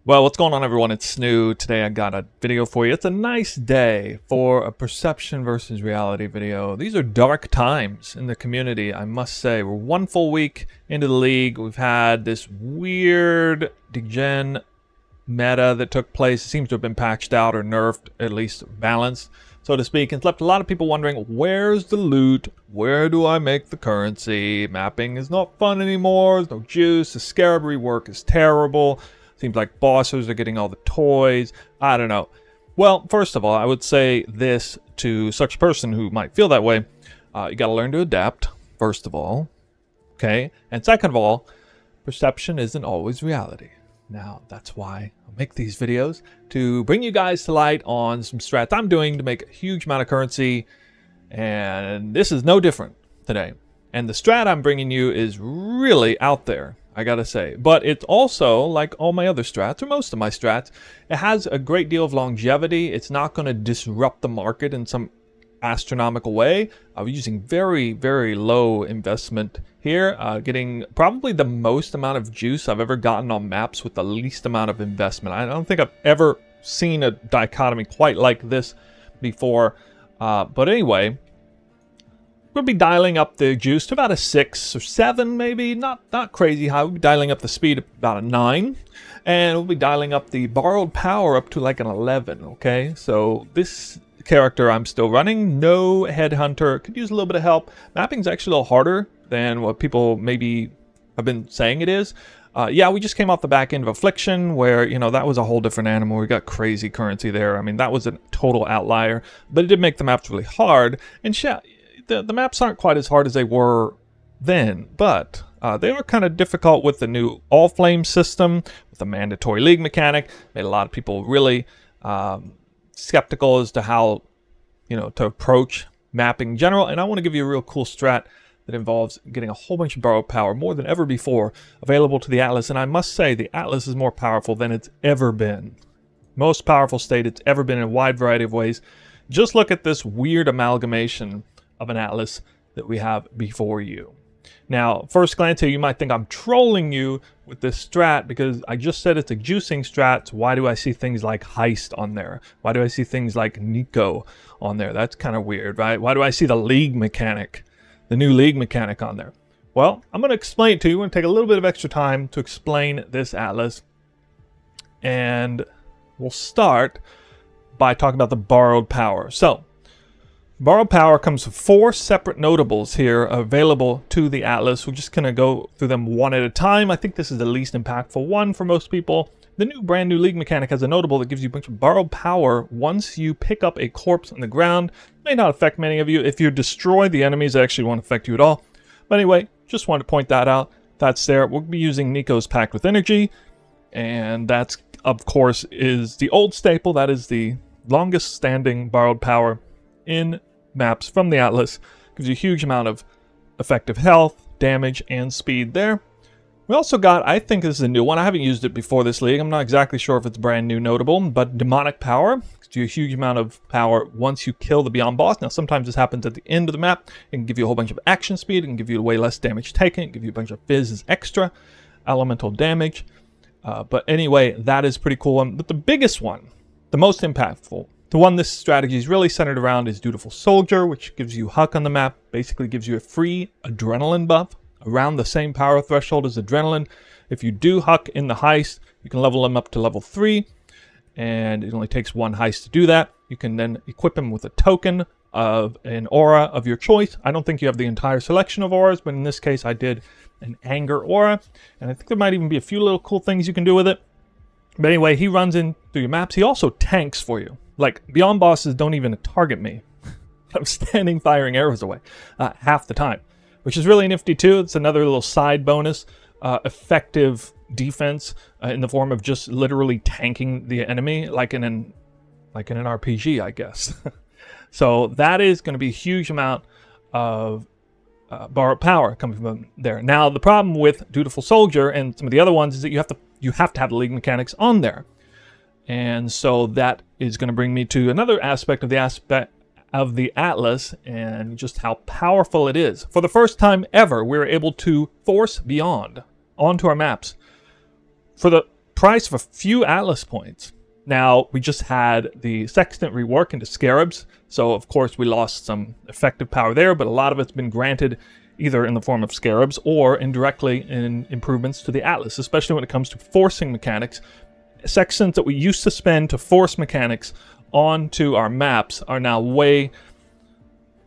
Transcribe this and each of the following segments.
Well, what's going on, everyone? It's Snoo. Today I got a video for you. It's a nice day for a perception versus reality video. These are dark times in the community, I must say. We're one full week into the league. We've had this weird degen meta that took place. It seems to have been patched out or nerfed, at least balanced, so to speak. It's left a lot of people wondering, where's the loot? Where do I make the currency? Mapping is not fun anymore. There's no juice. The Scarab rework is terrible. Seems like bosses are getting all the toys. I don't know. Well, first of all, I would say this to such a person who might feel that way. You got to learn to adapt, first of all. Okay? And second of all, perception isn't always reality. Now, that's why I make these videos, to bring you guys to light on some strats I'm doing to make a huge amount of currency. And this is no different today. And the strat I'm bringing you is really out there, I gotta say. But it's also, like all my other strats, or most of my strats, it has a great deal of longevity. It's not going to disrupt the market in some astronomical way. I'm using very, very low investment here, getting probably the most amount of juice I've ever gotten on maps with the least amount of investment. I don't think I've ever seen a dichotomy quite like this before. But anyway, we'll be dialing up the juice to about a 6 or 7, maybe. Not crazy high. We'll be dialing up the speed about a 9. And we'll be dialing up the borrowed power up to like an 11, okay? So this character I'm still running. No headhunter. Could use a little bit of help. Mapping's actually a little harder than what people maybe have been saying it is. Yeah, we just came off the back end of Affliction, where, you know, that was a whole different animal. We got crazy currency there. I mean, that was a total outlier. But it did make the maps really hard. And the maps aren't quite as hard as they were then, but they were kind of difficult with the new All Flame system, with the mandatory league mechanic. Made a lot of people really skeptical as to how, you know, to approach mapping in general. And I want to give you a real cool strat that involves getting a whole bunch of borrowed power, more than ever before, available to the Atlas. And I must say, the Atlas is more powerful than it's ever been. Most powerful state it's ever been in a wide variety of ways. Just look at this weird amalgamation of an Atlas that we have before you. Now, first glance here, you might think I'm trolling you with this strat because I just said it's a juicing strat. So why do I see things like Heist on there? Why do I see things like Nico on there? That's kind of weird, right? Why do I see the league mechanic, the new league mechanic on there? Well, I'm going to explain it to you. I'm going to take a little bit of extra time to explain this Atlas. And we'll start by talking about the borrowed power. So, borrowed power comes with 4 separate notables here available to the Atlas. We're just going to go through them one at a time. I think this is the least impactful one for most people. The brand new league mechanic has a notable that gives you a bunch of borrowed power once you pick up a corpse on the ground. It may not affect many of you. If you destroy the enemies, it actually won't affect you at all. But anyway, just wanted to point that out. That's there. We'll be using Nico's Pact with Energy. And that's, of course, is the old staple. That is the longest standing borrowed power in maps from the Atlas. Gives you a huge amount of effective health, damage, and speed there. We also got, I think this is a new one. I haven't used it before this league. I'm not exactly sure if it's brand new notable, but demonic power. Gives you a huge amount of power once you kill the Beyond boss. Now, sometimes this happens at the end of the map. It can give you a whole bunch of action speed. It can give you way less damage taken. It can give you a bunch of fizz as extra elemental damage. But anyway, that is pretty cool. But the biggest one, the most impactful, the one this strategy is really centered around, is Dutiful Soldier, which gives you Huck on the map. Basically gives you a free adrenaline buff around the same power threshold as adrenaline. If you do Huck in the Heist, you can level him up to level 3, and it only takes 1 Heist to do that. You can then equip him with a token of an aura of your choice. I don't think you have the entire selection of auras, but in this case I did an anger aura, and I think there might even be a few little cool things you can do with it. But anyway, he runs in through your maps. He also tanks for you. Like, Beyond bosses don't even target me. I'm standing firing arrows away half the time, which is really nifty too. It's another little side bonus, effective defense in the form of just literally tanking the enemy, like in an RPG, I guess. So that is going to be a huge amount of borrowed power coming from there. Now, the problem with Dutiful Soldier and some of the other ones is that you have to have the league mechanics on there. And so that is going to bring me to another aspect of the Atlas and just how powerful it is. For the first time ever, we're able to force Beyond onto our maps for the price of a few Atlas points. Now, we just had the Sextant rework into Scarabs, so of course we lost some effective power there, but a lot of it's been granted either in the form of Scarabs or indirectly in improvements to the Atlas, especially when it comes to forcing mechanics. Sextants that we used to spend to force mechanics onto our maps are now way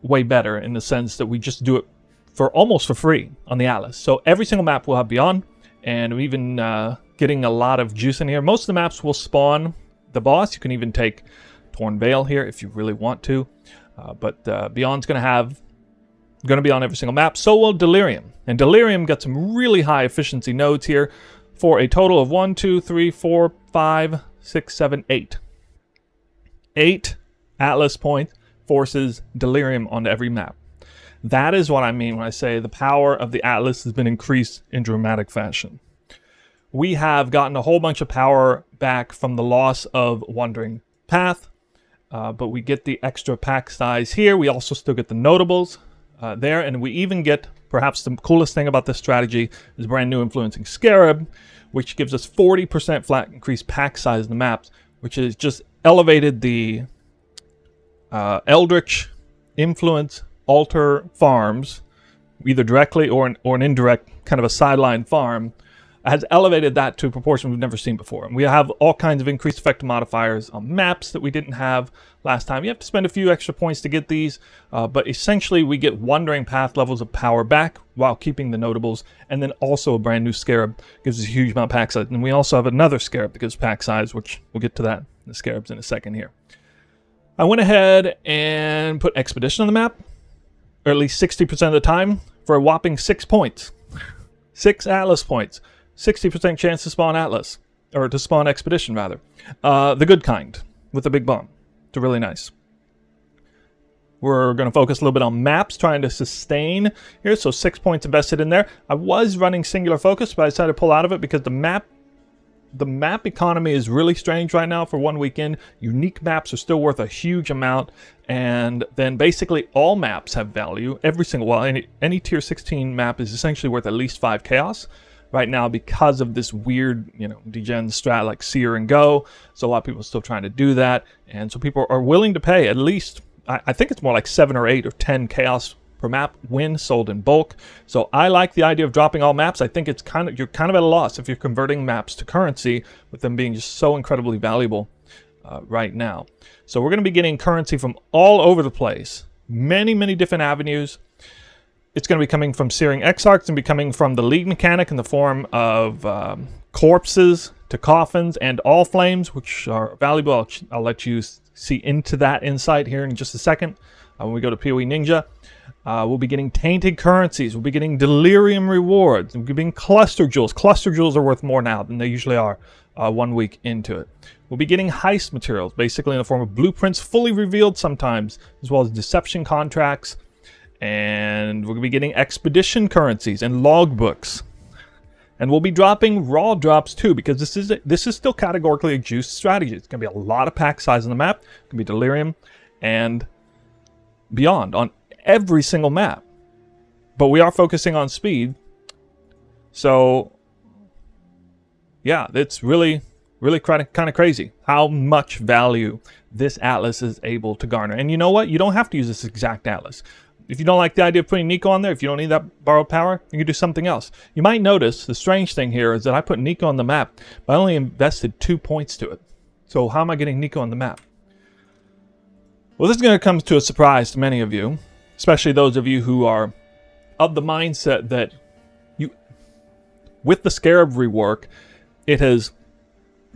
better, in the sense that we just do it for almost for free on the Atlas. So every single map will have Beyond, and we're even getting a lot of juice in here. Most of the maps will spawn the boss. You can even take Torn Vaal here if you really want to, but Beyond's going to be on every single map. So will Delirium, and Delirium got some really high efficiency nodes here for a total of 1, 2, 3, 4, 5, 6, 7, 8. 8 Atlas points forces Delirium onto every map. That is what I mean when I say the power of the Atlas has been increased in dramatic fashion. We have gotten a whole bunch of power back from the loss of Wandering Path, but we get the extra pack size here. We also still get the notables there, and we even get, perhaps the coolest thing about this strategy, is brand new Influencing Scarab, which gives us 40% flat increased pack size in the maps, which has just elevated the Eldritch Influence Altar farms, either directly or an indirect kind of a sideline farm, has elevated that to a proportion we've never seen before. And we have all kinds of increased effective modifiers on maps that we didn't have last time. You have to spend a few extra points to get these, but essentially we get Wandering Path levels of power back while keeping the notables, and then also a brand new Scarab gives us a huge amount of pack size. And we also have another Scarab that gives pack size, which we'll get to that, the Scarabs, in a second here. I went ahead and put Expedition on the map, or at least 60% of the time, for a whopping 6 points. 6 Atlas points. 60% chance to spawn Atlas, or to spawn Expedition, rather. The good kind, with the big bomb. It's really nice. We're going to focus a little bit on maps, trying to sustain here, so 6 points invested in there. I was running singular focus, but I decided to pull out of it because the map economy is really strange right now for 1 weekend. Unique maps are still worth a huge amount, and then basically all maps have value. Every single, well, any tier 16 map is essentially worth at least 5 chaos right now because of this weird, degen strat like Seer and Go. So a lot of people are still trying to do that, and so people are willing to pay at least, I think it's more like 7 or 8 or 10 chaos per map when sold in bulk. So I like the idea of dropping all maps. I think it's you're kind of at a loss if you're converting maps to currency, with them being just so incredibly valuable right now. So we're going to be getting currency from all over the place, many different avenues. It's going to be coming from Searing Exarchs, and be coming from the League mechanic in the form of corpses to coffins and all flames, which are valuable. I'll let you see into that insight here in just a second. When we go to PoE Ninja, we'll be getting tainted currencies. We'll be getting delirium rewards. We'll be getting cluster jewels. Cluster jewels are worth more now than they usually are 1 week into it. We'll be getting heist materials, basically in the form of blueprints, fully revealed sometimes, as well as deception contracts. And we're going to be getting expedition currencies and logbooks. And we'll be dropping raw drops too, because this is still categorically a juice strategy. It's going to be a lot of pack size on the map. It's going to be delirium and beyond on every single map. But we are focusing on speed. So yeah, it's really kind of crazy how much value this Atlas is able to garner. And you know what? You don't have to use this exact Atlas. If you don't like the idea of putting Nico on there, if you don't need that borrowed power, you can do something else. You might notice the strange thing here is that I put Nico on the map, but I only invested 2 points to it. So how am I getting Nico on the map? Well, this is going to come to a surprise to many of you, especially those of you who are of the mindset that with the Scarab rework, it has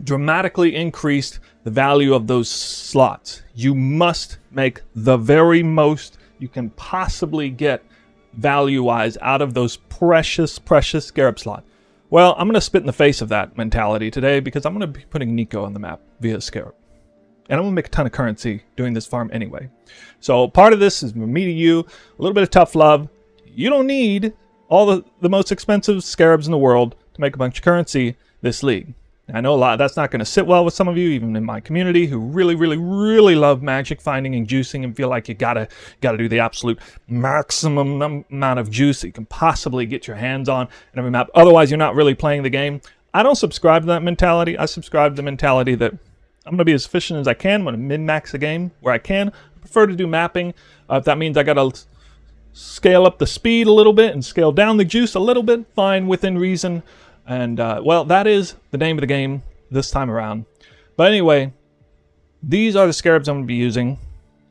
dramatically increased the value of those slots. You must make the very most you can possibly get value-wise out of those precious Scarab slots. Well, I'm going to spit in the face of that mentality today, because I'm going to be putting Nico on the map via Scarab. And I'm going to make a ton of currency doing this farm anyway. So part of this is from me to you, a little bit of tough love. You don't need all the most expensive Scarabs in the world to make a bunch of currency this league. I know a lot that's not going to sit well with some of you, even in my community, who really love magic finding and juicing and feel like you gotta do the absolute maximum amount of juice that you can possibly get your hands on in every map. Otherwise, you're not really playing the game. I don't subscribe to that mentality. I subscribe to the mentality that I'm going to be as efficient as I can. I'm going to min-max the game where I can. I prefer to do mapping. If that means I got to scale up the speed a little bit and scale down the juice a little bit, fine, within reason. And, well, that is the name of the game this time around. But anyway, these are the Scarabs I'm going to be using.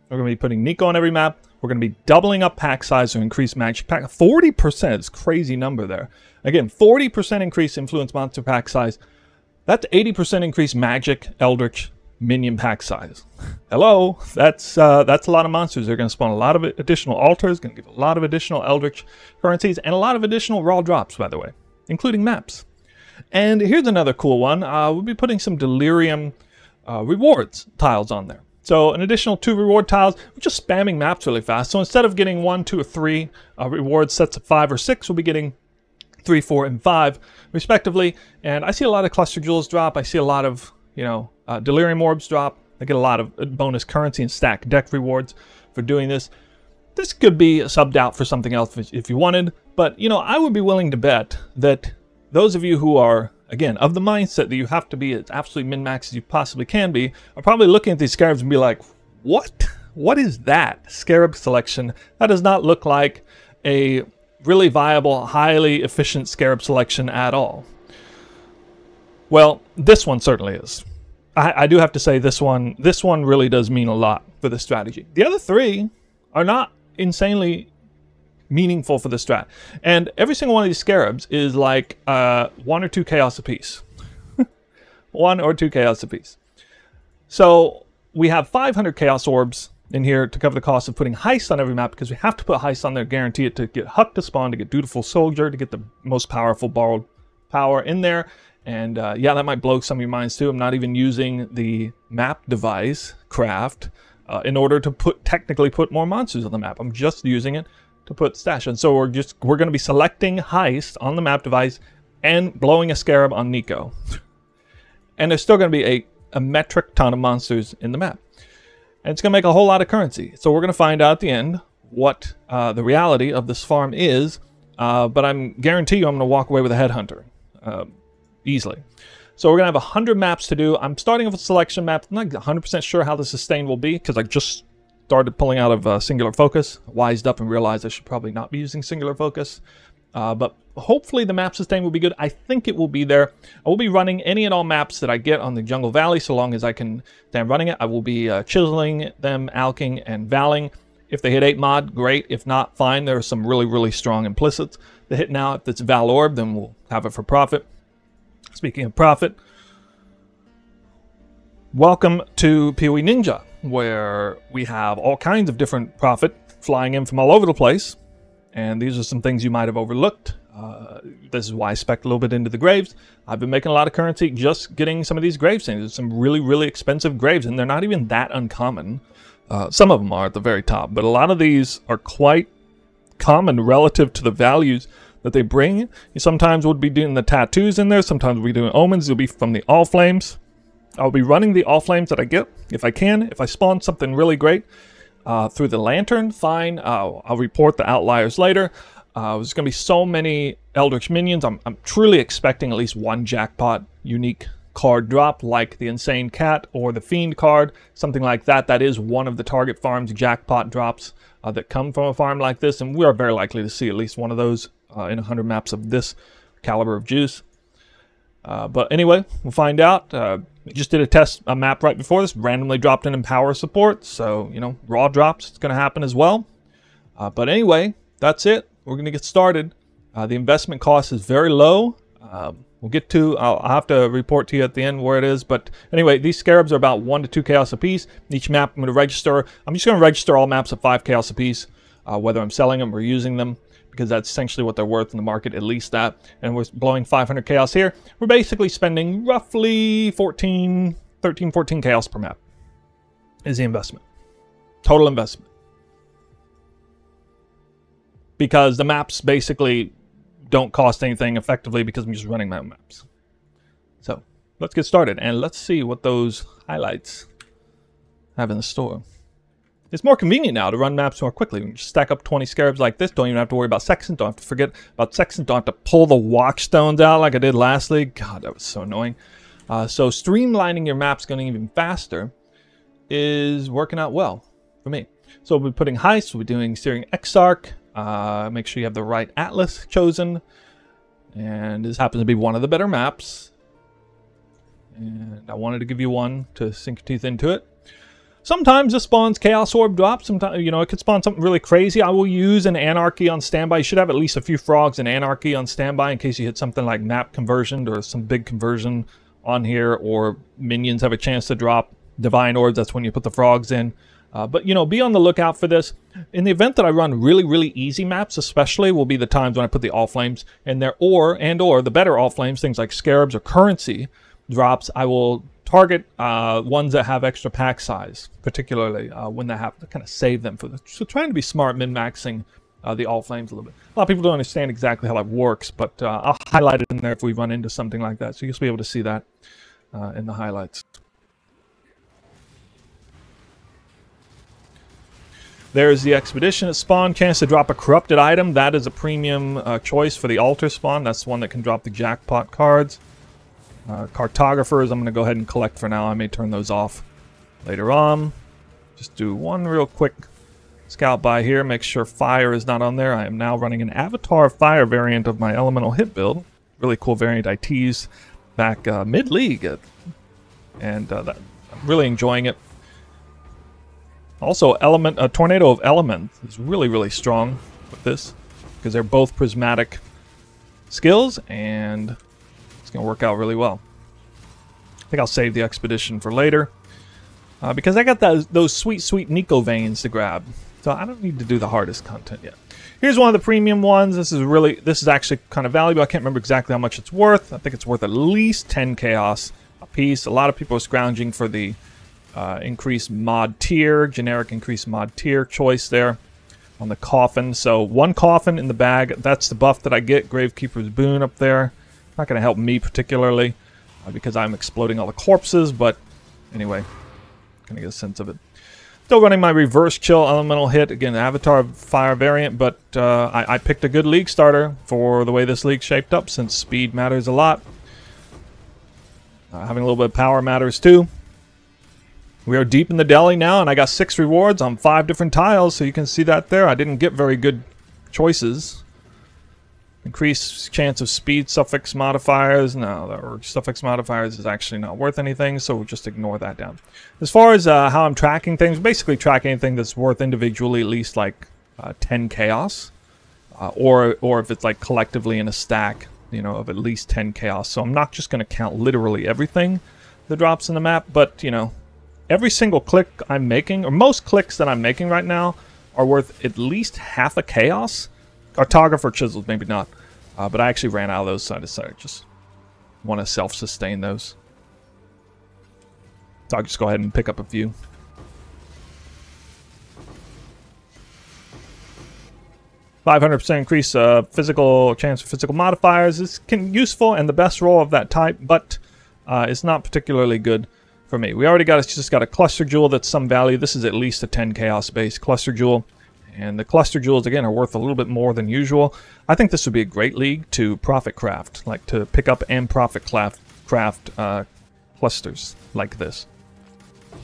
We're going to be putting Nico on every map. We're going to be doubling up pack size to increase magic pack. 40% is a crazy number there. Again, 40% increase influence monster pack size. That's 80% increase magic, eldritch, minion pack size. Hello, that's a lot of monsters. They're going to spawn a lot of additional altars, going to give a lot of additional eldritch currencies, and a lot of additional raw drops, by the way, including maps. And here's another cool one. We'll be putting some delirium rewards tiles on there. So an additional 2 reward tiles. We're just spamming maps really fast. So instead of getting 1, 2, or 3 reward sets of 5 or 6, we'll be getting 3, 4, and 5 respectively. And I see a lot of cluster jewels drop. I see a lot of, you know, delirium orbs drop. I get a lot of bonus currency and stack deck rewards for doing this. This could be subbed out for something else if you wanted. But, you know, I would be willing to bet that those of you who are, again, of the mindset that you have to be as absolutely min-max as you possibly can be, are probably looking at these Scarabs and be like, what? What is that? Scarab selection? That does not look like a really viable, highly efficient Scarab selection at all. Well, this one certainly is. I do have to say this one really does mean a lot for the strategy. The other 3 are not insanely meaningful for the strat. And every single one of these Scarabs is like 1 or 2 chaos apiece. 1 or 2 chaos apiece. So we have 500 chaos orbs in here to cover the cost of putting Heist on every map, because we have to put Heist on there, guarantee it, to get Huck to spawn, to get Dutiful Soldier, to get the most powerful borrowed power in there. And yeah, that might blow some of your minds too. I'm not even using the map device craft in order to technically put more monsters on the map. I'm just using it to put stash. And so we're going to be selecting Heist on the map device and blowing a Scarab on Nico. And there's still going to be a metric ton of monsters in the map. And it's going to make a whole lot of currency. So we're going to find out at the end what the reality of this farm is. But I'm guarantee you I'm going to walk away with a headhunter. Easily. So we're going to have 100 maps to do. I'm starting with a selection map. I'm not 100% sure how the sustain will be, because I just started pulling out of singular focus, wised up and realized I should probably not be using singular focus. But hopefully the map sustain will be good. I think it will be there. I will be running any and all maps that I get on the Jungle Valley, so long as I can stay running it. I will be chiseling them, alching, and valing. If they hit 8 mod, great. If not, fine. There are some really, really strong implicits that hit now. If it's Vaal Orb, then we'll have it for profit. Speaking of profit, welcome to PoE Ninja, where we have all kinds of different profit flying in from all over the place. And these are some things you might have overlooked. This is why I spec'd a little bit into the graves. I've been making a lot of currency just getting some of these graves things. There's some really, really expensive graves, and they're not even that uncommon. Some of them are at the very top, but a lot of these are quite common relative to the values that they bring. You sometimes would be doing the tattoos in there. Sometimes we'll be doing omens. It'll be from the all flames. I'll be running the all flames that I get if I can. If I spawn something really great through the lantern, fine. I'll report the outliers later. There's going to be so many Eldritch minions. I'm truly expecting at least 1 jackpot unique card drop, like the Insane Cat or the Fiend card, something like that. That is one of the target farm's jackpot drops that come from a farm like this, and we are very likely to see at least one of those in 100 maps of this caliber of juice. But anyway, we'll find out. We just did a map right before this, randomly dropped in Power support, so, you know, raw drops, it's going to happen as well. But anyway, that's it. We're going to get started. The investment cost is very low. We'll get to, I'll have to report to you at the end where it is. But anyway, these Scarabs are about 1 to 2 chaos apiece. Each map I'm going to register. I'm just going to register all maps at 5 chaos apiece, whether I'm selling them or using them, because that's essentially what they're worth in the market, at least that. And we're blowing 500 chaos here. We're basically spending roughly 13, 14 chaos per map is the investment. Total investment. Because the maps basically don't cost anything effectively, because I'm just running my own maps. So let's get started and let's see what those highlights have in the store. It's more convenient now to run maps more quickly. You can just stack up 20 scarabs like this. Don't even have to worry about sections. Don't have to forget about sections. Don't have to pull the watchstones out like I did last league. God, that was so annoying. So streamlining your maps going even faster is working out well for me. So we'll be putting Heist. We'll be doing Steering Exarch. Make sure you have the right atlas chosen. And this happens to be one of the better maps. And I wanted to give you one to sink your teeth into it. Sometimes this spawns Chaos Orb drops. Sometimes, you know, it could spawn something really crazy. I will use an Anarchy on standby. You should have at least a few frogs and Anarchy on standby in case you hit something like map conversion or some big conversion on here, or minions have a chance to drop Divine Orbs. That's when you put the frogs in. But, you know, be on the lookout for this. In the event that I run really, really easy maps, especially, will be the times when I put the All Flames in there, or the better All Flames, things like Scarabs or Currency drops. I will target ones that have extra pack size, particularly when they have to kind of save them for this. So trying to be smart, min-maxing the All Flames a little bit. A lot of people don't understand exactly how that works, but I'll highlight it in there if we run into something like that. So you'll be able to see that in the highlights. There's the Expedition at spawn. Chance to drop a corrupted item. That is a premium choice for the altar spawn. That's the one that can drop the jackpot cards. Cartographers, I'm going to go ahead and collect for now. I may turn those off later on. Just do one real quick scout by here. Make sure fire is not on there. I am now running an Avatar Fire variant of my Elemental Hit build. Really cool variant I teased back mid-league. And I'm really enjoying it. Also, Tornado of Elements is really, really strong with this because they're both prismatic skills, and it's going to work out really well. I think I'll save the Expedition for later because I got those sweet, sweet Nico veins to grab, so I don't need to do the hardest content yet. Here's one of the premium ones. This is actually kind of valuable. I can't remember exactly how much it's worth. I think it's worth at least 10 chaos a piece. A lot of people are scrounging for the increased mod tier, generic increased mod tier choice there on the coffin. So one coffin in the bag, that's the buff that I get. Gravekeeper's Boon up there. Not going to help me particularly because I'm exploding all the corpses, but anyway, kind of get a sense of it. Still running my reverse chill elemental hit, again Avatar Fire variant, but I picked a good league starter for the way this league shaped up since speed matters a lot. Having a little bit of power matters too. We are deep in the deli now, and I got 6 rewards on 5 different tiles, so you can see that there. I didn't get very good choices. Increased chance of speed suffix modifiers. No, or suffix modifiers is actually not worth anything, so we'll just ignore that down. As far as how I'm tracking things, basically track anything that's worth individually at least like 10 chaos, or if it's like collectively in a stack, you know, of at least 10 chaos. So I'm not just going to count literally everything that drops in the map, but you know, every single click I'm making, or most clicks that I'm making right now, are worth at least half a chaos. Cartographer chisels, maybe not. But I actually ran out of those, so I decided I just want to self-sustain those. So I'll just go ahead and pick up a few. $500% increase physical chance for physical modifiers is useful and the best roll of that type, but it's not particularly good for me. We already just got a cluster jewel that's some value. This is at least a 10 chaos base cluster jewel. And the cluster jewels, again, are worth a little bit more than usual. I think this would be a great league to profit craft, like to pick up and profit craft clusters like this.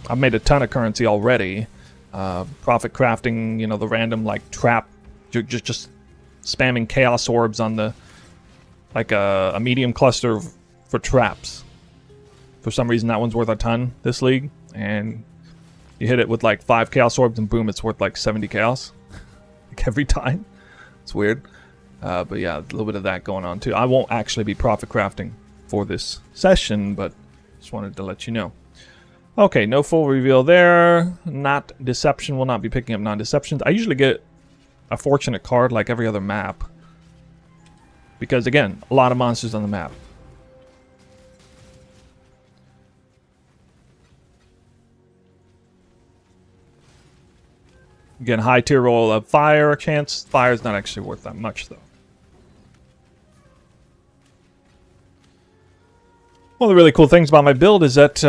I've made a ton of currency already. Profit crafting, you know, the random, like, trap, just spamming chaos orbs on the, like, a medium cluster for traps. For some reason, that one's worth a ton this league, and you hit it with like 5 chaos orbs and boom, it's worth like 70 chaos. Like every time. It's weird. But yeah, a little bit of that going on too. I won't actually be profit crafting for this session, but just wanted to let you know. Okay, no full reveal there. Not deception. Will not be picking up non-deceptions. I usually get a fortunate card like every other map. Because again, a lot of monsters on the map. Again, high tier roll of fire chance. Fire is not actually worth that much, though. One of the really cool things about my build is that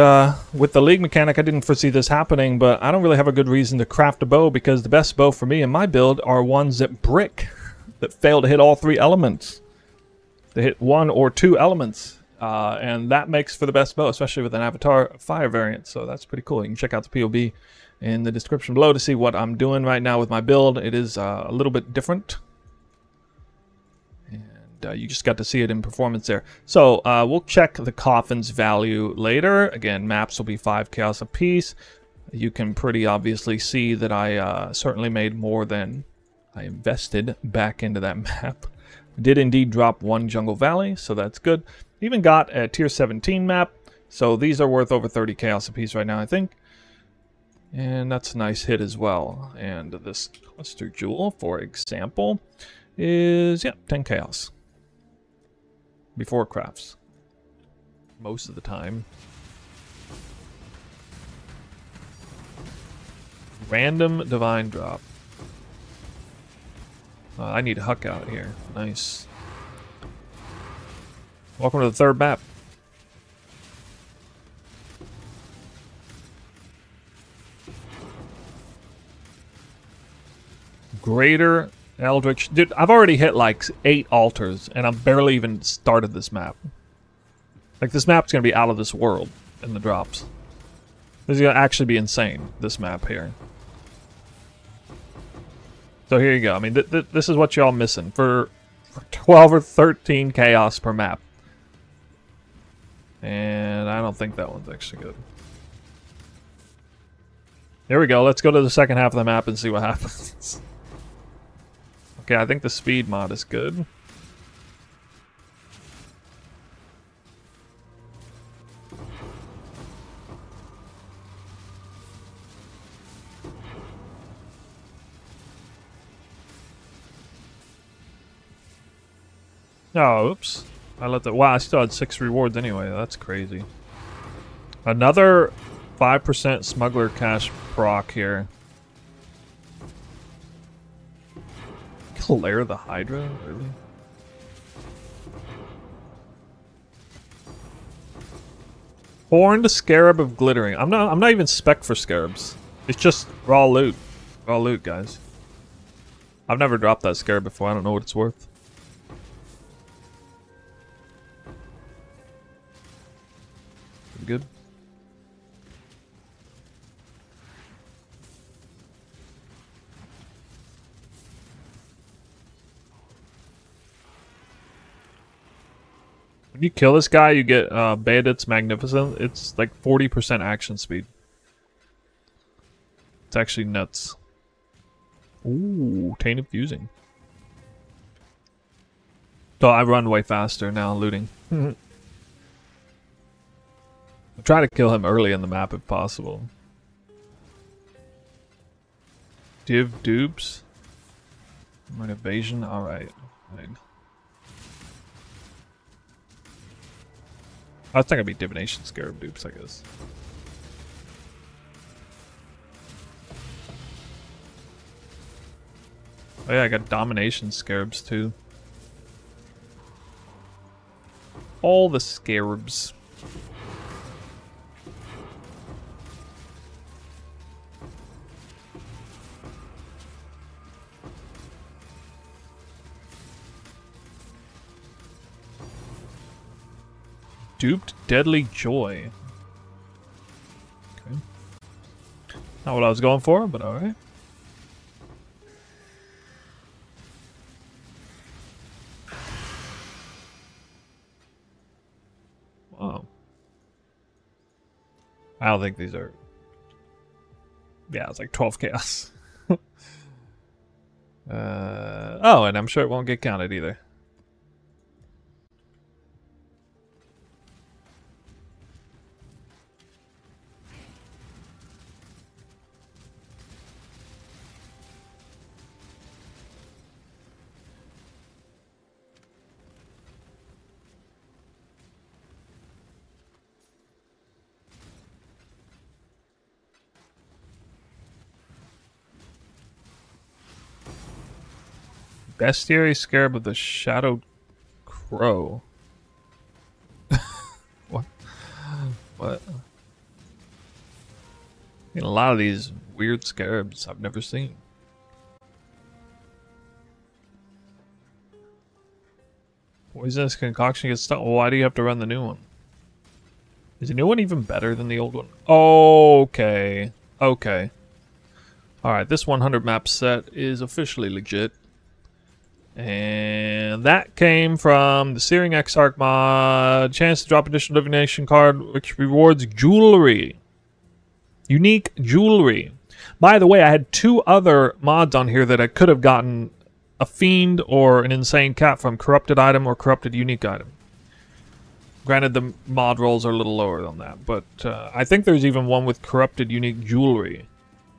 with the league mechanic, I didn't foresee this happening, but I don't really have a good reason to craft a bow because the best bow for me in my build are ones that brick, that fail to hit all 3 elements. They hit 1 or 2 elements, and that makes for the best bow, especially with an Avatar Fire variant, so that's pretty cool. You can check out the POB in the description below to see what I'm doing right now with my build. It is a little bit different. You just got to see it in performance there. So we'll check the coffin's value later. Again, maps will be 5 chaos apiece. You can pretty obviously see that I certainly made more than I invested back into that map. I did indeed drop 1 jungle valley, so that's good. Even got a tier 17 map, so these are worth over 30 chaos apiece right now, I think. And that's a nice hit as well. And this cluster jewel, for example, is 10 chaos. Before crafts. Most of the time. Random divine drop. I need Huck out here. Nice. Welcome to the 3rd map. Greater Eldritch. Dude, I've already hit like 8 altars, and I've barely even started this map. Like, this map's going to be out of this world in the drops. This is going to actually be insane, this map here. So here you go. I mean, this is what y'all missing for 12 or 13 chaos per map. And I don't think that one's actually good. Here we go. Let's go to the second half of the map and see what happens. Okay, I think the speed mod is good. Oh, oops. I let the... Wow, I still had 6 rewards anyway. That's crazy. Another 5% smuggler cash proc here. Lair the Hydra? Really? Horned Scarab of Glittering. I'm not even spec for Scarabs. It's just raw loot. Raw loot, guys. I've never dropped that Scarab before. I don't know what it's worth. Good. When you kill this guy, you get Bandit's Magnificent. It's like 40% action speed. It's actually nuts. Ooh, Tainted Fusing. So I run way faster now, looting. I'm trying to kill him early in the map if possible. Div dupes. Right, evasion. Alright. Right. I was thinking it'd be divination scarab dupes, I guess. Oh yeah, I got domination scarabs too. All the scarabs. Duped Deadly Joy. Okay. Not what I was going for, but alright. Wow. I don't think these are... Yeah, it's like 12 chaos. Oh, and I'm sure it won't get counted either. Bestiary Scarab of the Shadow Crow. What? A lot of these weird scarabs I've never seen. Poisonous concoction gets stuck. Why do you have to run the new one? Is the new one even better than the old one? Okay. Okay. Alright, this 100 map set is officially legit. And that came from the Searing Exarch mod. Chance to drop additional divination card, which rewards jewelry. Unique jewelry. By the way, I had 2 other mods on here that I could have gotten a fiend or an insane cat from: corrupted item or corrupted unique item. Granted, the mod rolls are a little lower than that, but I think there's even one with corrupted unique jewelry.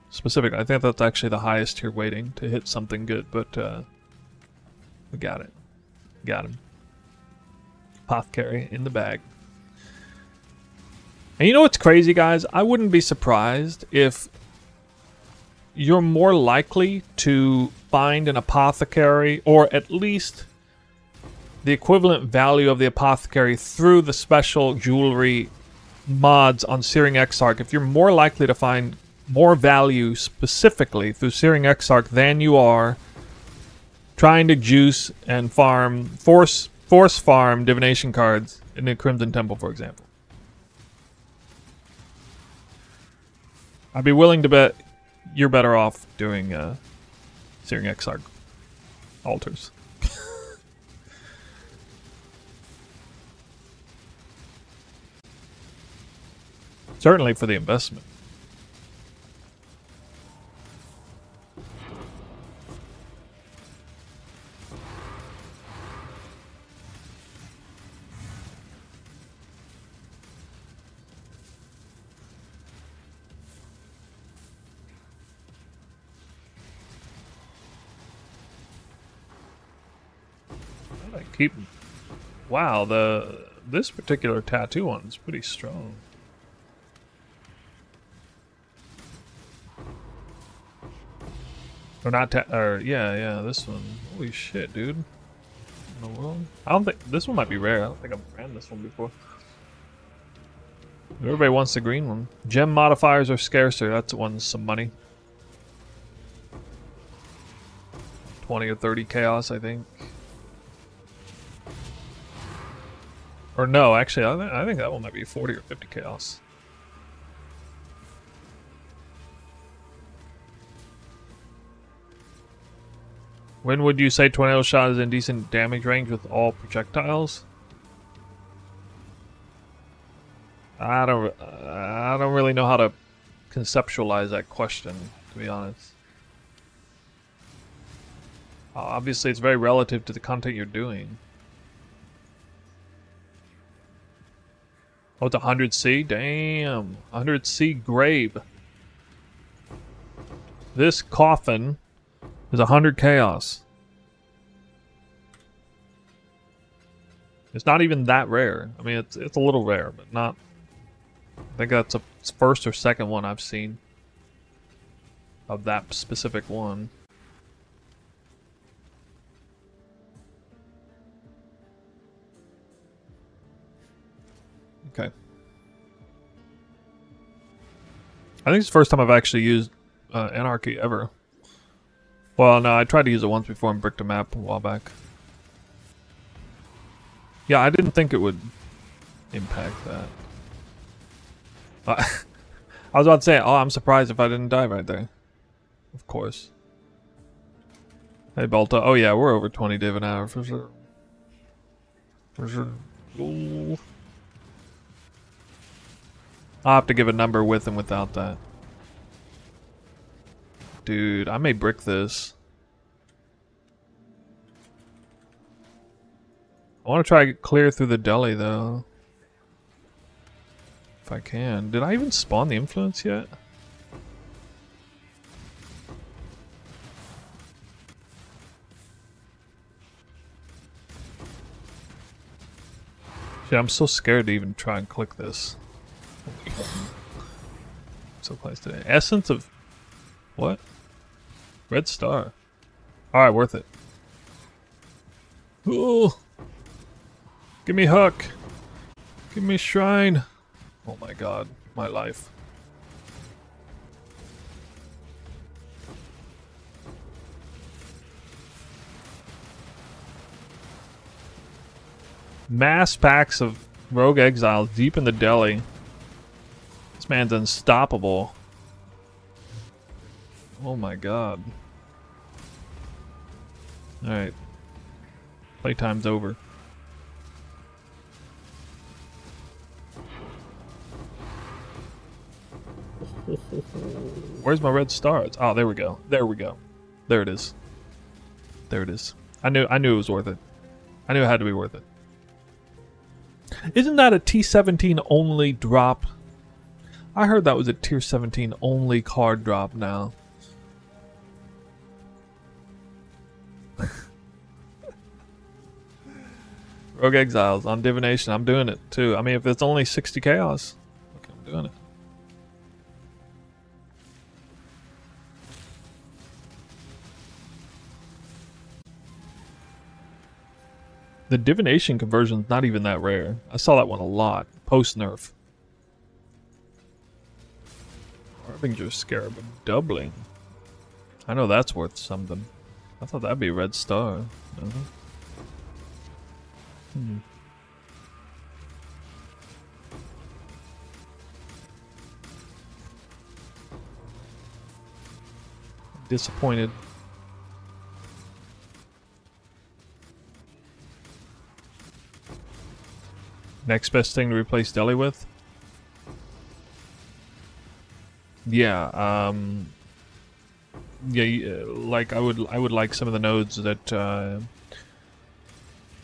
Specifically, I think that's actually the highest tier waiting to hit something good, but we got it. Got him. Apothecary in the bag. And you know what's crazy, guys? I wouldn't be surprised if you're more likely to find an apothecary, or at least the equivalent value of the apothecary, through the special jewelry mods on Searing Exarch. If you're more likely to find more value specifically through Searing Exarch than you are trying to juice and farm, force farm divination cards in the Crimson Temple, for example. I'd be willing to bet you're better off doing Searing Exarch altars. Certainly for the investment. Wow, this particular tattoo one is pretty strong. Or not yeah, this one. Holy shit, dude. In the world? I don't think this one might be rare. I don't think I've ran this one before. Everybody wants the green one. Gem modifiers are scarcer. That's one, some money. 20 or 30 chaos, I think. Or no, actually, I think that one might be 40 or 50 chaos. When would you say tornado shot is in decent damage range with all projectiles? I don't really know how to conceptualize that question, to be honest. Obviously, it's very relative to the content you're doing. Oh, it's 100C? Damn. 100C grave. This coffin is 100 chaos. It's not even that rare. I mean, it's a little rare, but not... I think that's a first or second one I've seen of that specific one. Okay. I think it's the first time I've actually used Anarchy ever. Well, no, I tried to use it once before and bricked a map a while back. Yeah, I didn't think it would impact that. I was about to say, oh, I'm surprised if I didn't die right there. Of course. Hey, Balta. Oh, yeah, we're over 20 div an hour for sure. For sure. Ooh. I'll have to give a number with and without that. Dude, I may brick this. I want to try to clear through the deli, though. If I can. Did I even spawn the influence yet? Shit, I'm so scared to even try and click this. So close today. Essence of... what? Red star. Alright, worth it. Ooh. Give me hook. Give me shrine. Oh my god. My life. Mass packs of rogue exiles deep in the deli. This man's unstoppable. Oh my god. Alright. Playtime's over. Where's my red stars? Oh, there we go. There we go. There it is. There it is. I knew it was worth it. I knew it had to be worth it. Isn't that a T17 only drop? I heard that was a tier 17 only card drop now. Rogue Exiles on Divination. I'm doing it too. I mean, if it's only 60 chaos, okay, I'm doing it. The Divination conversion's not even that rare. I saw that one a lot. Post-nerf. Harbinger Scarab doubling. I know that's worth something. I thought that'd be a red star. Disappointed. Next best thing to replace Deli with? Yeah, like I would like some of the nodes that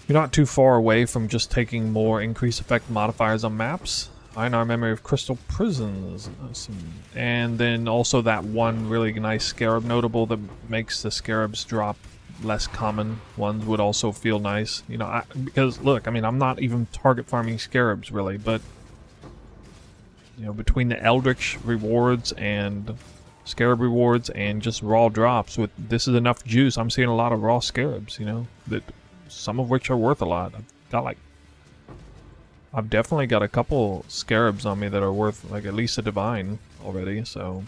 you're not too far away from just taking more increased effect modifiers on maps. Einar Memory of Crystal Prisons, and then also that one really nice Scarab notable that makes the Scarabs drop less common ones would also feel nice, you know, because look, I mean, I'm not even target farming Scarabs really, but you know, between the Eldritch rewards and Scarab rewards and just raw drops, with this is enough juice. I'm seeing a lot of raw Scarabs, you know, that some of which are worth a lot. I've definitely got a couple Scarabs on me that are worth like at least a divine already, so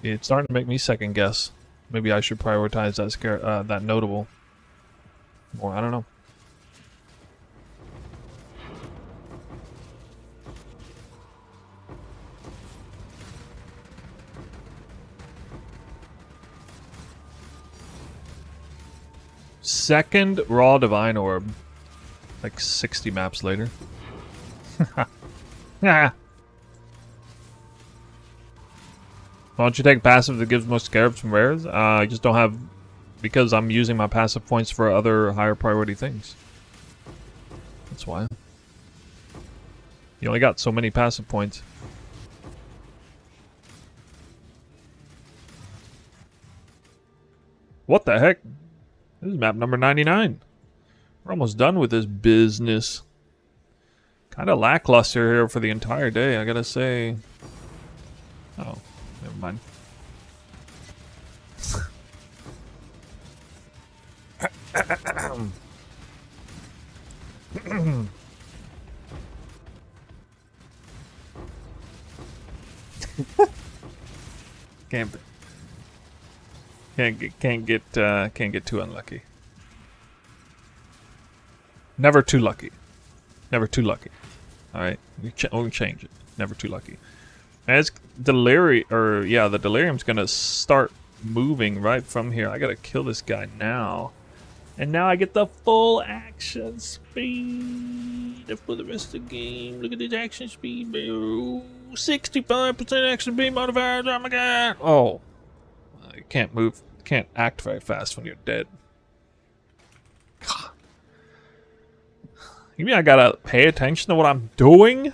it's starting to make me second guess. Maybe I should prioritize that that notable more. I don't know. Second raw divine orb, like 60 maps later. Yeah. Why don't you take passive that gives most Scarabs from rares? I just don't have, because I'm using my passive points for other higher priority things. That's why. You only got so many passive points. What the heck? This is map number 99. We're almost done with this business. Kind of lackluster here for the entire day, I gotta say. Oh, never mind. Can't get too unlucky. Never too lucky. Never too lucky. All right, we'll change it. Never too lucky. As delirium, or yeah, the delirium's gonna start moving right from here. I gotta kill this guy now, and now I get the full action speed for the rest of the game. Look at this action speed, 65% action speed modifier. Oh my god! Oh, you can't move. Can't act very fast when you're dead. God. You mean I gotta pay attention to what I'm doing?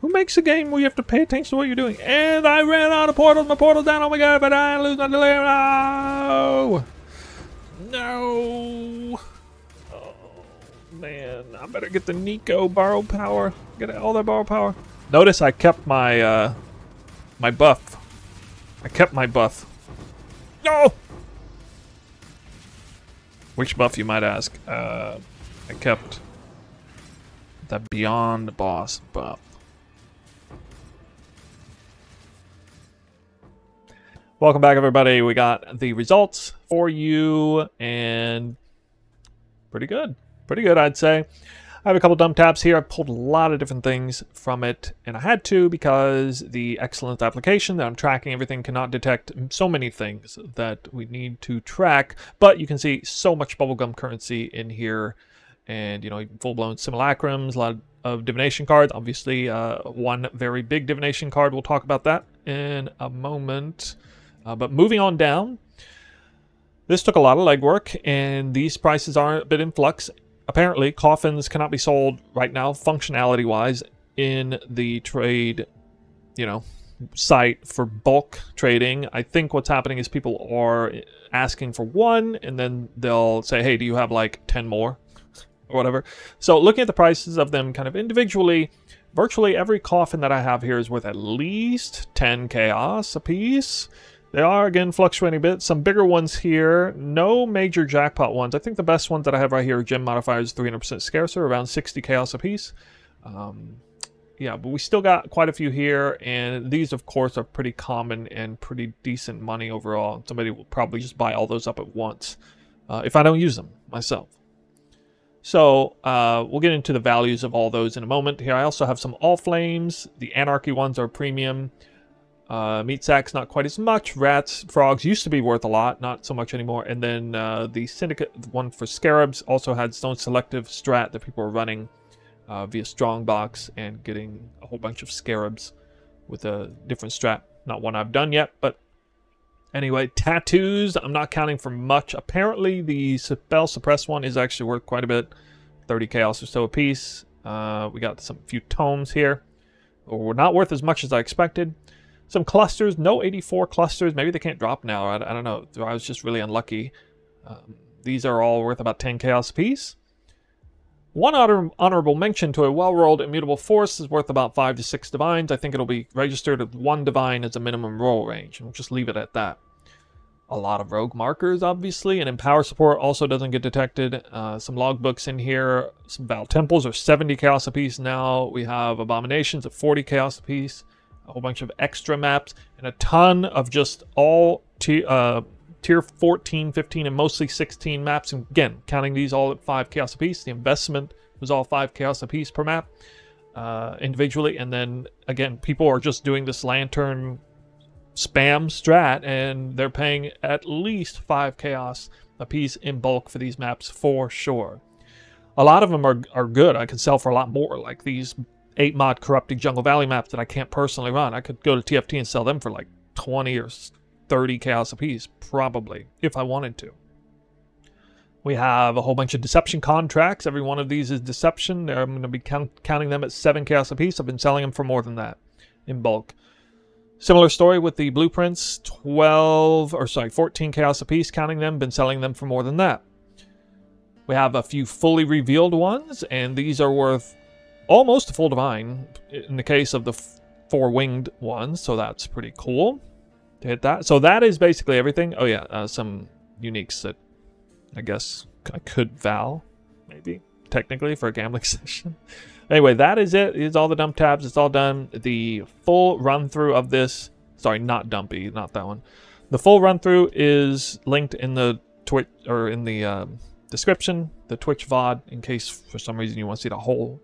Who makes a game where you have to pay attention to what you're doing? And I ran out of portals. My portal's down. Oh my god, but I lose my delirium. No! No! Oh, man. I better get the Nico borrowed power. Get all that borrowed power. Notice I kept my, my buff. I kept my buff. No! Which buff, you might ask? I kept the Beyond Boss buff. Welcome back, everybody. We got the results for you, and pretty good. Pretty good, I'd say. I have a couple dump tabs here. I pulled a lot of different things from it, and I had to because the excellent application that I'm tracking everything cannot detect so many things that we need to track. But you can see so much Bubblegum currency in here, and, you know, full-blown simulacrums, a lot of divination cards. Obviously, one very big divination card. We'll talk about that in a moment. But moving on down, this took a lot of legwork, and these prices are a bit in flux. Apparently, coffins cannot be sold right now, functionality-wise, in the trade, you know, site for bulk trading. I think what's happening is people are asking for one, and then they'll say, hey, do you have like 10 more? Or whatever. So looking at the prices of them kind of individually, virtually every coffin that I have here is worth at least 10 chaos a piece. They are, again, fluctuating a bit. Some bigger ones here. No major jackpot ones. I think the best ones that I have right here are gem modifiers 300% scarcer, around 60 chaos a piece. Yeah, but we still got quite a few here, and these, of course, are pretty common and pretty decent money overall. Somebody will probably just buy all those up at once if I don't use them myself. So we'll get into the values of all those in a moment. Here I also have some All Flames. The Anarchy ones are premium. Meat sacks, not quite as much. Rats, frogs used to be worth a lot, not so much anymore. And then the Syndicate one for Scarabs also had Stone Selective strat that people were running via Strongbox and getting a whole bunch of Scarabs with a different strat. Not one I've done yet, but anyway, tattoos, I'm not counting for much. Apparently the Spell Suppress one is actually worth quite a bit, 30 chaos or so a piece. We got some few tomes here, or not worth as much as I expected. Some clusters, no 84 clusters. Maybe they can't drop now. I don't know. I was just really unlucky. These are all worth about 10 chaos a piece. One honorable mention to a well-rolled immutable force is worth about 5 to 6 divines. I think it'll be registered with 1 divine as a minimum roll range. We'll just leave it at that. A lot of rogue markers, obviously, and Empower support also doesn't get detected. Some logbooks in here. Some Vaal temples are 70 chaos a piece now. We have abominations at 40 chaos a piece. A whole bunch of extra maps, and a ton of just all tier 14, 15, and mostly 16 maps. And again, counting these all at 5 chaos a piece. The investment was all 5 chaos a piece per map individually. And then, again, people are just doing this lantern spam strat, and they're paying at least 5 chaos a piece in bulk for these maps for sure. A lot of them are good. I could sell for a lot more, like these 8 mod corrupting Jungle Valley maps that I can't personally run. I could go to TFT and sell them for like 20 or 30 chaos a piece, probably, if I wanted to. We have a whole bunch of deception contracts. Every one of these is deception. I'm going to be counting them at 7 chaos a piece. I've been selling them for more than that in bulk. Similar story with the blueprints, 14 chaos a piece, counting them, been selling them for more than that. We have a few fully revealed ones, and these are worth almost a full divine in the case of the 4-winged ones, so that's pretty cool to hit that. So that is basically everything. Oh yeah, some uniques that I guess I could Vaal, maybe, technically, for a gambling session. Anyway, that is it. It's all the dump tabs. It's all done. The full run-through of this, sorry, not dumpy, not that one. The full run-through is linked in the Twitch, or in the description, the Twitch VOD, in case for some reason you want to see the whole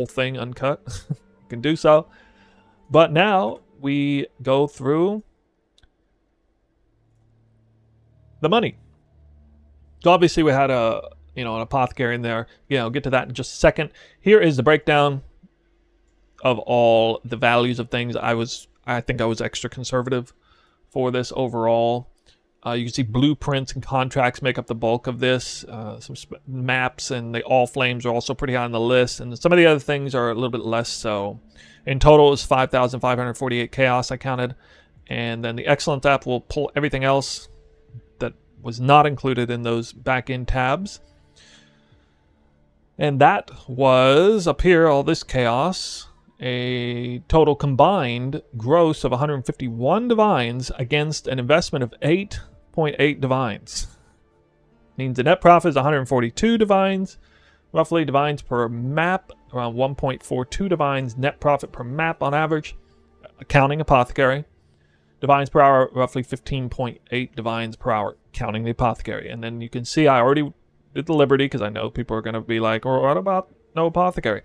thing uncut. You can do so. But now we go through the money. So obviously we had an apothecary in there. I'll get to that in just a second. Here is the breakdown of all the values of things. I think I was extra conservative for this overall. You can see blueprints and contracts make up the bulk of this. Some maps and the All Flames are also pretty high on the list. And some of the other things are a little bit less so. In total, it was 5,548 chaos I counted. And then the Excellence app will pull everything else that was not included in those back-end tabs. And that was, up here, all this chaos, a total combined gross of 151 divines against an investment of 8.8 divines. Means the net profit is 142 divines, roughly divines per map, around 1.42 divines net profit per map on average, counting apothecary. Divines per hour, roughly 15.8 divines per hour, counting the apothecary. And then you can see I already did the Liberty, because I know people are going to be like, well, what about no apothecary?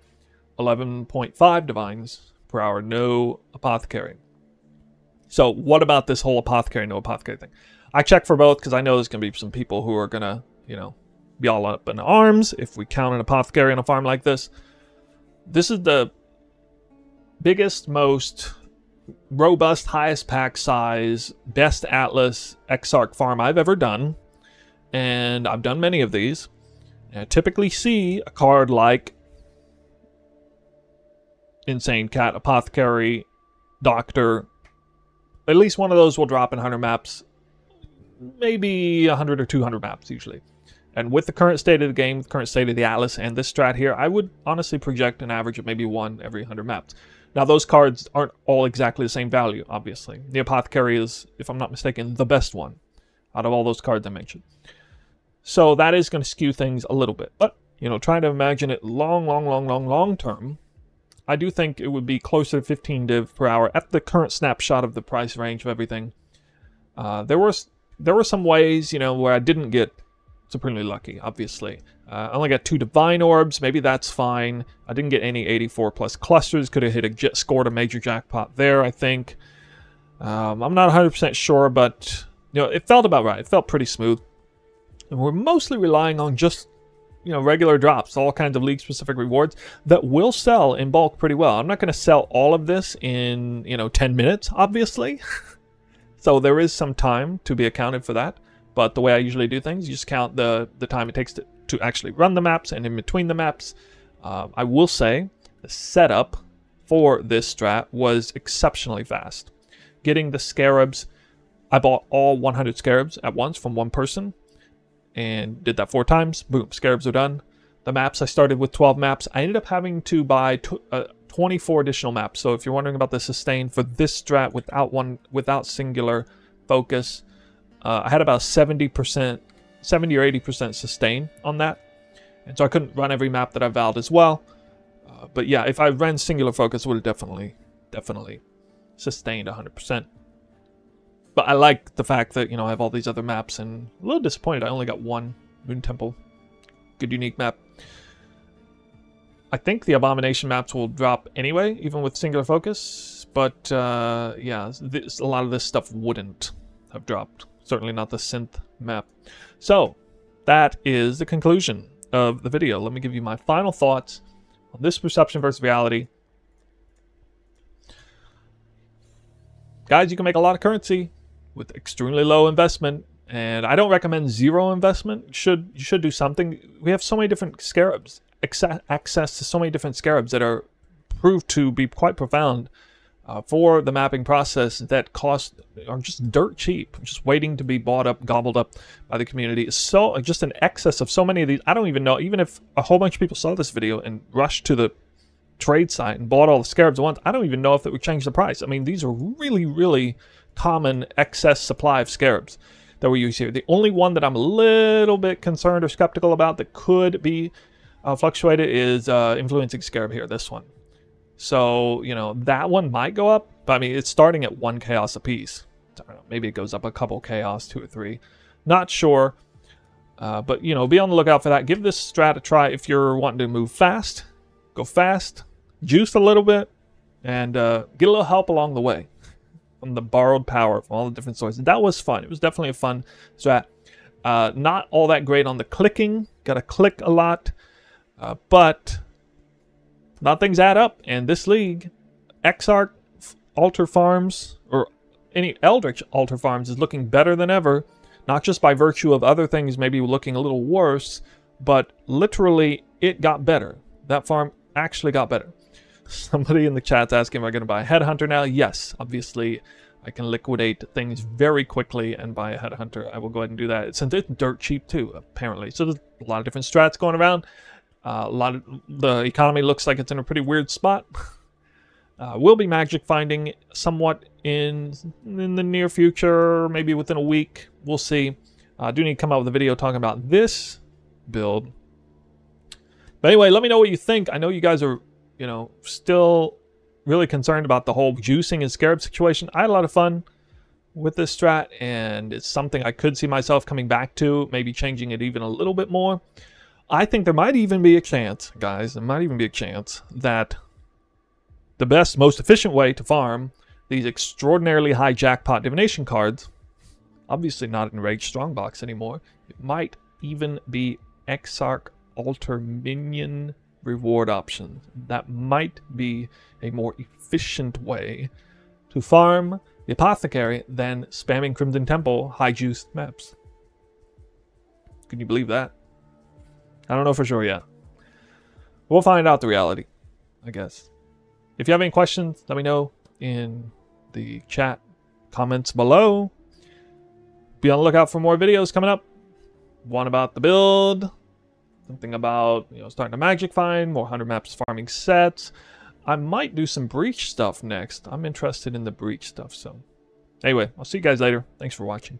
11.5 divines per hour, no apothecary. So what about this whole apothecary, no apothecary thing? I checked for both because I know there's going to be some people who are going to, you know, be all up in arms if we count an apothecary on a farm like this. This is the biggest, most robust, highest pack size, best Atlas Exarch farm I've ever done. And I've done many of these. And I typically see a card like Insane Cat, Apothecary, Doctor. At least one of those will drop in 100 maps. Maybe 100 or 200 maps usually. And with the current state of the game, the current state of the Atlas, and this strat here, I would honestly project an average of maybe one every 100 maps. Now, those cards aren't all exactly the same value, obviously. The Apothecary is, if I'm not mistaken, the best one out of all those cards I mentioned. So that is going to skew things a little bit. But, you know, trying to imagine it long term, I do think it would be closer to 15 div per hour at the current snapshot of the price range of everything. There were some ways, you know, where I didn't get supremely lucky, obviously. I only got 2 Divine Orbs. Maybe that's fine. I didn't get any 84 plus clusters. Could have scored a major jackpot there, I think. I'm not 100% sure, but you know, it felt about right. It felt pretty smooth. And we're mostly relying on just, you know, regular drops, all kinds of league-specific rewards that will sell in bulk pretty well. I'm not going to sell all of this in, you know, 10 minutes, obviously. So there is some time to be accounted for that. But the way I usually do things, you just count the time it takes to actually run the maps, and in between the maps. I will say the setup for this strat was exceptionally fast. Getting the Scarabs, I bought all 100 Scarabs at once from one person, and did that 4 times. Boom, Scarabs are done. The maps, I started with 12 maps. I ended up having to buy 24 additional maps. So if you're wondering about the sustain for this strat without singular focus, I had about 70% or 80% sustain on that. And so I couldn't run every map that I vowed as well. But yeah, if I ran singular focus, it would have definitely sustained 100%. But I like the fact that, you know, I have all these other maps, and a little disappointed I only got 1 Moon Temple. Good unique map. I think the Abomination maps will drop anyway, even with singular focus. But yeah, a lot of this stuff wouldn't have dropped. Certainly not the synth map. So that is the conclusion of the video. Let me give you my final thoughts on this perception versus reality. Guys, you can make a lot of currency with extremely low investment, and I don't recommend zero investment. You should do something. We have so many different Scarabs, access to so many different Scarabs that are proved to be quite profound for the mapping process, that are just dirt cheap, just waiting to be bought up, gobbled up by the community. It's so just an excess of so many of these. I don't even know, even if a whole bunch of people saw this video and rushed to the trade site and bought all the Scarabs at once, I don't even know if it would change the price. I mean, these are really common excess supply of Scarabs that we use here. The only one that I'm a little bit concerned or skeptical about that could be fluctuated is Influencing Scarab here, this one. So, you know, that one might go up, but I mean, it's starting at 1 chaos apiece. I don't know, maybe it goes up a couple chaos, 2 or 3. Not sure. But, you know, be on the lookout for that. Give this strat a try if you're wanting to move fast. Go fast, juice a little bit, and get a little help along the way from the borrowed power from all the different sources. That was fun. It was definitely a fun strat. Not all that great on the clicking. Got to click a lot. But a lot of things add up, and this league, Exarch Altar Farms, or any Eldritch Altar Farms, is looking better than ever, not just by virtue of other things maybe looking a little worse, but literally it got better. That farm actually got better. Somebody in the chat's asking, am I going to buy a Headhunter now? Yes, obviously I can liquidate things very quickly and buy a Headhunter. I will go ahead and do that. Since it's dirt cheap too, apparently. So there's a lot of different strats going around. A lot of the economy looks like it's in a pretty weird spot. We'll be magic finding somewhat in the near future, maybe within a week. We'll see. I do need to come out with a video talking about this build. But anyway, let me know what you think. I know you guys are, you know, still really concerned about the whole juicing and Scarab situation. I had a lot of fun. with this strat, and it's something I could see myself coming back to, maybe changing it even a little bit more. I think there might even be a chance, guys, there might even be a chance that the best, most efficient way to farm these extraordinarily high jackpot divination cards, obviously not in Rage Strongbox anymore, it might even be Exarch Altar Minion reward options. That might be a more efficient way to farm the Apothecary than spamming Crimson Temple high juiced maps. Can you believe that? I don't know for sure yet. We'll find out the reality, I guess. If you have any questions, let me know in the chat comments below. Be on the lookout for more videos coming up. One about the build, something about, starting a magic find, more 100 maps farming sets. I might do some breach stuff next. I'm interested in the breach stuff, so anyway, I'll see you guys later. Thanks for watching.